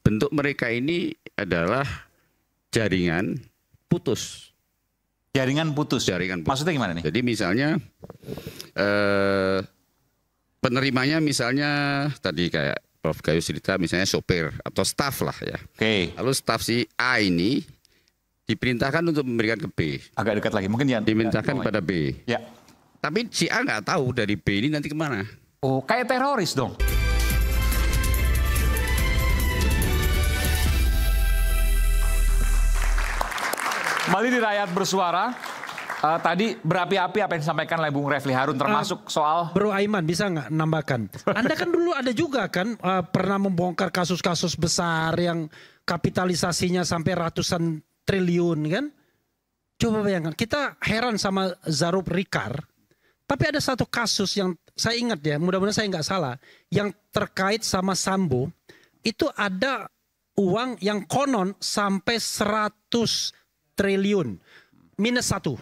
bentuk mereka ini adalah jaringan putus. Jaringan putus. Jaringan putus. Maksudnya gimana nih? Jadi misalnya penerimanya misalnya tadi kayak Prof. Gayus cerita misalnya sopir atau staf lah ya. Oke. Lalu staf si A ini diperintahkan untuk memberikan ke B. Agak dekat lagi. Mungkin ya. Dimintakan pada B. Ya. Tapi si A nggak tahu dari B ini nanti kemana. Oh, kayak teroris dong. Kembali di Rakyat Bersuara. Tadi berapi-api apa yang disampaikan oleh Bung Refli Harun termasuk soal... Bro Aiman bisa nggak nambahkan? Anda kan dulu ada juga kan pernah membongkar kasus-kasus besar yang kapitalisasinya sampai ratusan triliun kan? Coba bayangkan, kita heran sama Zarub Rikar. Tapi ada satu kasus yang saya ingat ya, mudah-mudahan saya nggak salah. Yang terkait sama Sambo, itu ada uang yang konon sampai 100 triliun. Minus 1.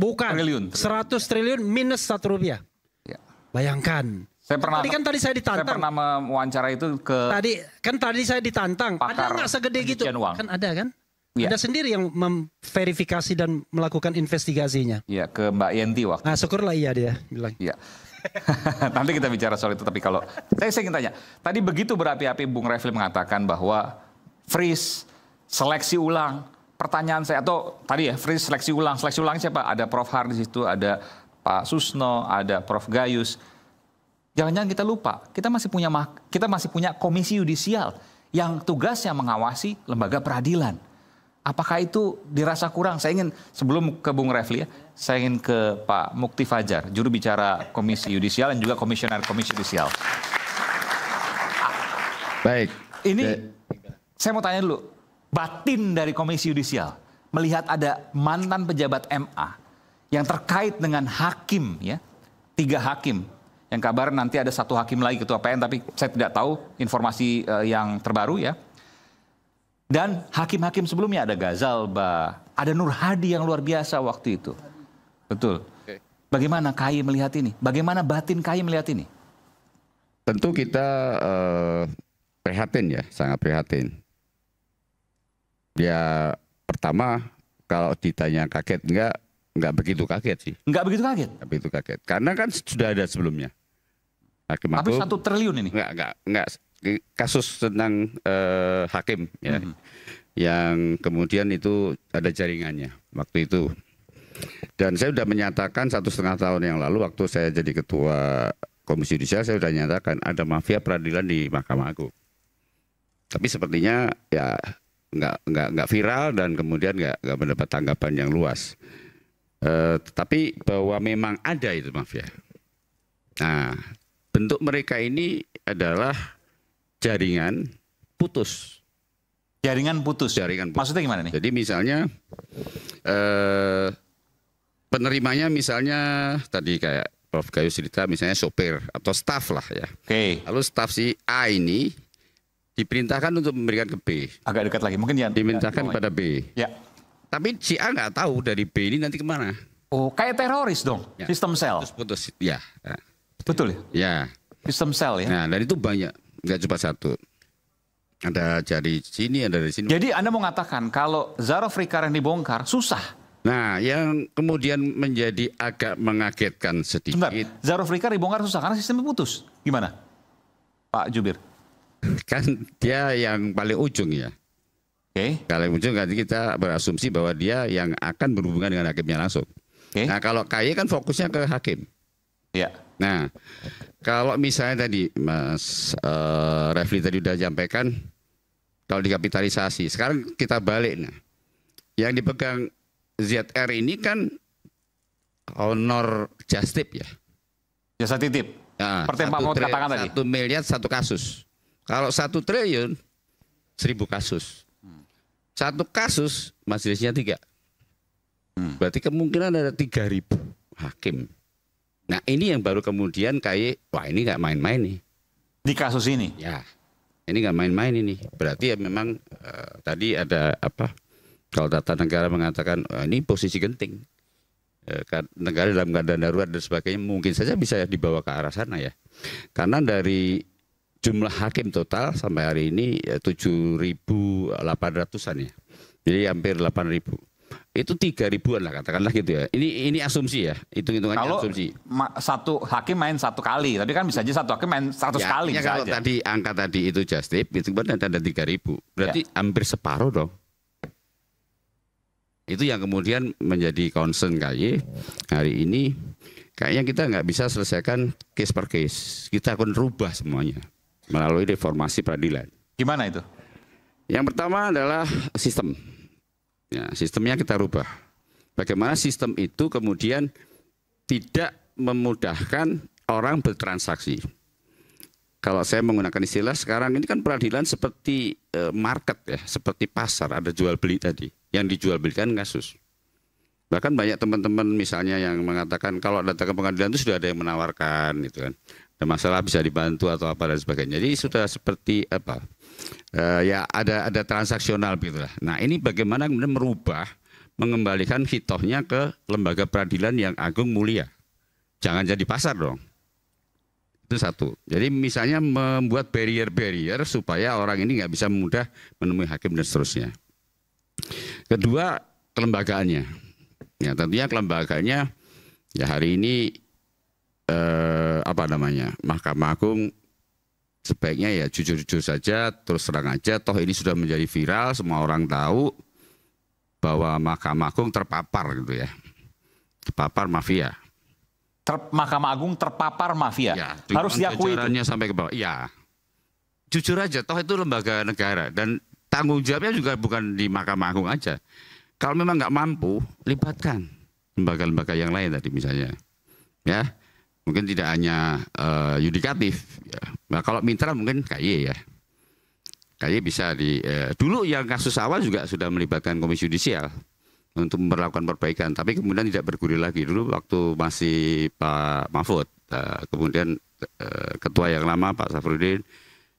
Bukan, Triliun. 100 triliun minus 1 rupiah. Ya. Bayangkan. Tadi saya ditantang. Saya pernah mewawancara itu ke... Tadi saya ditantang. Ada nggak segede gitu? Uang. Kan ada kan? Ya. Ada sendiri yang memverifikasi dan melakukan investigasinya. Iya, ke Mbak Yenti waktu. Nah, syukurlah iya dia bilang. Iya. Nanti kita bicara soal itu. Tapi kalau saya ingin tanya, tadi begitu berapi-api Bung Refli mengatakan bahwa freeze, seleksi ulang. Pertanyaan saya, atau tadi ya, freeze seleksi ulang siapa? Ada Prof. Har di situ, ada Pak Susno, ada Prof. Gayus. Jangan-jangan kita lupa, kita masih punya komisi yudisial yang tugasnya mengawasi lembaga peradilan. Apakah itu dirasa kurang? Saya ingin, sebelum ke Bung Refli ya, saya ingin ke Pak Mukti Fajar, juru bicara komisi yudisial dan juga komisioner komisi yudisial. Baik. Ini, saya mau tanya dulu. Batin dari Komisi Yudisial melihat ada mantan pejabat MA yang terkait dengan hakim ya, 3 hakim yang kabar nanti ada 1 hakim lagi ketua PN tapi saya tidak tahu informasi yang terbaru ya. Dan hakim-hakim sebelumnya ada Gazalba, ada Nur Hadi yang luar biasa waktu itu. Betul. Bagaimana KAI melihat ini? Bagaimana batin KAI melihat ini? Tentu kita prihatin ya, sangat prihatin. Ya pertama kalau ditanya kaget enggak begitu kaget sih. Enggak begitu kaget? Enggak begitu kaget. Karena kan sudah ada sebelumnya. Hakim Tapi Agung, 1 triliun ini? Enggak. Kasus tentang hakim ya. Yang kemudian itu ada jaringannya waktu itu. Dan saya sudah menyatakan 1,5 tahun yang lalu waktu saya jadi ketua Komisi Yudisial saya sudah nyatakan ada mafia peradilan di Mahkamah Agung. Tapi sepertinya ya nggak viral dan kemudian nggak mendapat tanggapan yang luas. Tapi bahwa memang ada itu mafia. Nah, bentuk mereka ini adalah jaringan putus. Jaringan putus. Jaringan putus. Maksudnya gimana nih? Jadi misalnya penerimanya misalnya tadi kayak Prof. Gayus cerita misalnya sopir atau staf lah ya. Oke. Lalu staf si A ini diperintahkan untuk memberikan ke B. Agak dekat lagi, mungkin ya. Dimintakan pada B. Ya. Tapi si A nggak tahu dari B ini nanti kemana. Oh, kayak teroris dong, Ya. sistem sel. Putus, ya. Betul ya? Ya. Sistem sel ya. Nah, dan itu banyak, nggak cuma 1. Ada dari sini, ada dari sini. Jadi Anda mau mengatakan kalau Zarub Rikar yang dibongkar susah. Nah, yang kemudian menjadi agak mengagetkan sedikit. Sebentar, Zarub Rikar dibongkar susah karena sistemnya putus. Gimana, Pak Jubir? Kan dia yang paling ujung ya. Oke. Kalau yang ujung kan kita berasumsi bahwa dia yang akan berhubungan dengan hakimnya langsung. Oke. Nah, kalau KAI kan fokusnya ke hakim. Ya. Nah, kalau misalnya tadi Mas Refli tadi udah sampaikan kalau dikapitalisasi, sekarang kita balik. Nah, yang dipegang ZR ini kan honor justip ya. Jasa titip. Nah, Seperti yang Pak mau katakan tadi. 1 miliar 1 kasus. Kalau 1 triliun 1000 kasus. 1 kasus majelisnya 3. Berarti kemungkinan ada 3000 hakim. Nah, ini yang baru kemudian kayak wah ini nggak main-main nih. Di kasus ini. Ya. Ini nggak main-main ini. Berarti ya memang tadi ada apa? Kalau tata negara mengatakan ini posisi genting. Negara dalam keadaan darurat dan sebagainya mungkin saja bisa dibawa ke arah sana ya. Karena dari jumlah hakim total sampai hari ini 7.800-an ya. Jadi hampir 8.000. Itu 3.000-an lah katakanlah gitu ya. Ini asumsi ya, hitung-hitungannya Kalau asumsi. satu hakim main 1 kali, tapi kan bisa aja satu hakim main 100 kali Ya bisa kalau aja. tadi angka tadi itu just tip, itu benar ada 3.000. Berarti hampir separuh dong. Itu yang kemudian menjadi concern KY hari ini. Kayaknya kita nggak bisa selesaikan case per case. Kita akan rubah semuanya melalui reformasi peradilan. Gimana itu? Yang pertama adalah sistem. Ya, sistemnya kita rubah. Bagaimana sistem itu kemudian tidak memudahkan orang bertransaksi. Kalau saya menggunakan istilah sekarang ini kan peradilan seperti market ya, seperti pasar, ada jual beli tadi. Yang dijual belikan kasus. Bahkan banyak teman-teman misalnya yang mengatakan kalau datang ke pengadilan itu sudah ada yang menawarkan gitu kan. Ada masalah bisa dibantu atau apa dan sebagainya. Jadi sudah seperti apa? Ya ada transaksional gitu lah. Nah, ini bagaimana kemudian merubah, mengembalikan hitohnya ke lembaga peradilan yang agung mulia. Jangan jadi pasar dong. Itu satu. Jadi misalnya membuat barrier-barrier supaya orang ini nggak bisa mudah menemui hakim dan seterusnya. Kedua, kelembagaannya. Ya tentunya kelembagaannya ya hari ini Mahkamah Agung sebaiknya ya jujur-jujur saja, terus terang aja. Toh ini sudah menjadi viral, semua orang tahu bahwa Mahkamah Agung terpapar gitu ya, terpapar mafia. Mahkamah Agung terpapar mafia. Ya, harus diakui itu. Sampai ke bawah. Ya, jujur aja. Toh itu lembaga negara dan tanggung jawabnya juga bukan di Mahkamah Agung aja. Kalau memang nggak mampu, libatkan lembaga-lembaga yang lain tadi misalnya, ya mungkin tidak hanya yudikatif. Ya. Nah, kalau mitra mungkin KY ya, KY bisa dulu yang kasus awal juga sudah melibatkan Komisi Yudisial untuk melakukan perbaikan, tapi kemudian tidak bergulir lagi dulu waktu masih Pak Mahfud, kemudian ketua yang lama Pak Safruddin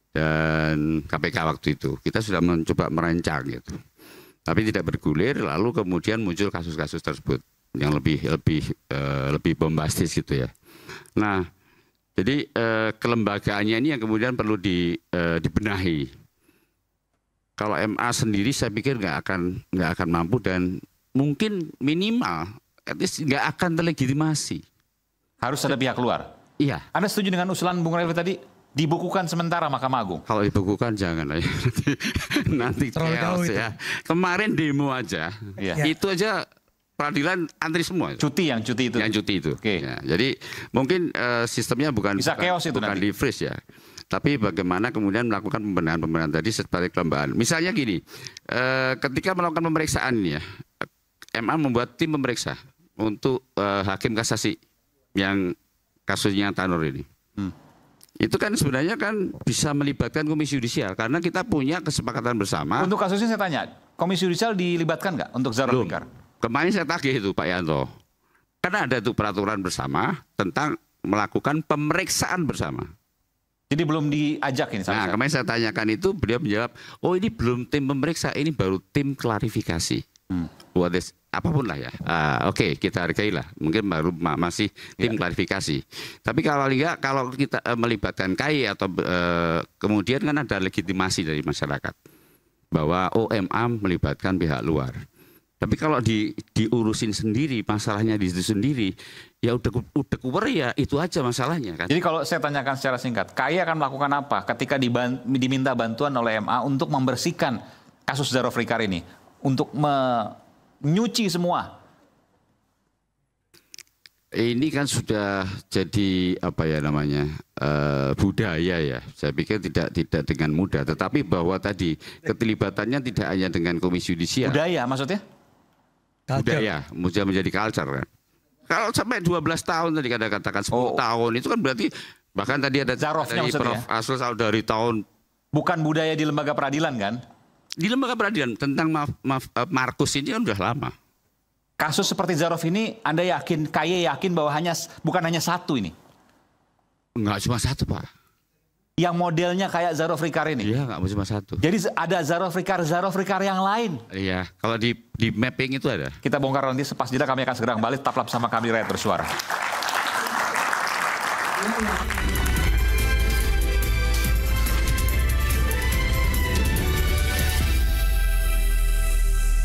dan KPK waktu itu kita sudah mencoba merancang gitu. Tapi tidak bergulir, lalu kemudian muncul kasus-kasus tersebut yang lebih bombastis gitu ya. Nah, jadi kelembagaannya ini yang kemudian perlu dibenahi. Kalau MA sendiri saya pikir nggak akan mampu dan mungkin minimal, at least nggak akan terlegitimasi. Harus ada pihak luar. Iya. Anda setuju dengan usulan Bung Refli tadi? Dibukukan sementara Mahkamah Agung. Kalau dibukukan jangan lah. Nanti chaos ya. Kemarin demo aja, itu aja peradilan antri semua. Yang cuti itu. Yang cuti itu. Okay. Ya, jadi mungkin sistemnya bukan di freeze ya. Tapi bagaimana kemudian melakukan pembenahan tadi seperti kelembagaan. Misalnya gini, ketika melakukan pemeriksaan ini ya, MA membuat tim pemeriksa untuk hakim kasasi yang kasusnya Tanur ini. Itu kan sebenarnya kan bisa melibatkan Komisi Yudisial karena kita punya kesepakatan bersama. Untuk kasus ini saya tanya, Komisi Yudisial dilibatkan nggak untuk Zaro Fikar? Kemarin saya tagih itu Pak Yanto. Karena ada tuh peraturan bersama tentang melakukan pemeriksaan bersama. Jadi belum diajak ini. Nah, kemarin saya tanyakan itu, beliau menjawab, oh ini belum tim pemeriksa, ini baru tim klarifikasi. Apapun lah ya. Oke, kita hargailah. Mungkin baru masih tim klarifikasi. Tapi kalau kita melibatkan KY atau kemudian kan ada legitimasi dari masyarakat bahwa OMA melibatkan pihak luar. Tapi kalau diurusin sendiri, masalahnya di situ sendiri, ya udah kuwer ya itu aja masalahnya kan. Jadi kalau saya tanyakan secara singkat, KY akan melakukan apa ketika diminta bantuan oleh MA untuk membersihkan kasus Zaro Fikar ini, untuk menyuci semua? Ini kan sudah jadi apa ya namanya budaya ya. Saya pikir tidak dengan mudah. Tetapi bahwa tadi keterlibatannya tidak hanya dengan Komisi Yudisial. Budaya maksudnya? Budaya, sudah menjadi culture kan. Kalau sampai 12 tahun tadi katakan 10 tahun itu kan berarti bahkan tadi ada dari Prof. Asrul dari tahun. Bukan budaya di lembaga peradilan kan? Di lembaga peradilan tentang Markus ini kan udah lama. Kasus seperti Zarof ini Anda yakin, KY yakin bahwa bukan hanya satu ini? Enggak cuma satu Pak. Yang modelnya kayak Zaro Fikar ini? Iya enggak cuma satu. Jadi ada Zaro Fikar yang lain? Iya, kalau di mapping itu ada. Kita bongkar nanti sepas jeda, kami akan segera kembali, tetaplah bersama kami Rakyat Bersuara.